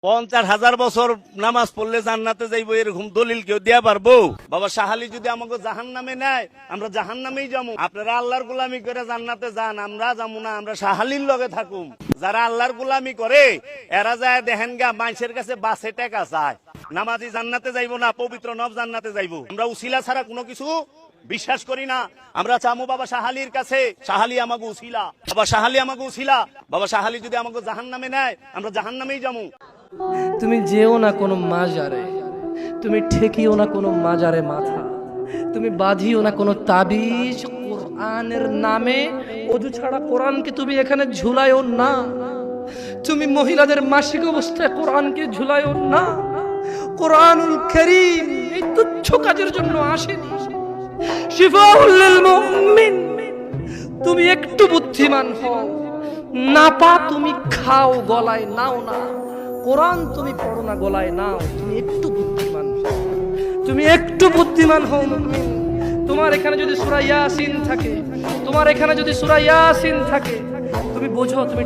50,000 বছর নামাজ পড়লে জান্নাতে যাইবো এরকম দলিল কেউ দেয়া পারবো? বাবা শাহালি যদি আমাকে জাহান্নামে নেয়, আমরা জাহান্নামেই যাবো। আপনারা আল্লাহর গোলামি করে জান্নাতে যান, আমরা যাবো না, আমরা শাহালির লগে থাকুম। যারা আল্লাহর গোলামি করে এরা যায় দেখেন গা মানুষের কাছে বাসে টাকা চায়। নামাজি জান্নাতে যাইবো না, পবিত্র নব জান্নাতে যাইবো। আমরা উসিলা ছাড়া কোনো কিছু বিশ্বাস করি না। আমরা চামু বাবা শাহালির কাছে, শাহালি আমাকে উসিলা, বাবা শাহালি আমাকে উসিলা। বাবা শাহালি যদি আমাকে জাহান্নামে নেয়, আমরা জাহান্নামেই যাবো। তুমি যেও না কোনো মাজারে, তুমি ঠেকিও না কোনো মাজারে মাথা, তুমি বাঁধিও না কোনো তাবিজ। কোরআনের নামে ওযু ছাড়া কোরআনকে তুমি এখানে ঝুলাইও না। তুমি মহিলাদের মাসিক অবস্থায় কোরআনকে ঝুলাইও না। কোরআনুল কারীম এই তুচ্ছ কাজের জন্য আসেনি। শিফাউল লিল মুমিন। তুমি একটু বুদ্ধিমান হও, নাপা তুমি খাও, গলায় নাও না। কোরআন তুমি পড়ো না, গলায় নাও। তুমি একটু বুদ্ধিমান হও, তুমি একটু বুদ্ধিমান হও মুমিন। তোমার এখানে যদি সূরা ইয়াসিন থাকে, তোমার এখানে যদি সূরা ইয়াসিন থাকে, তুমি বোঝো তুমি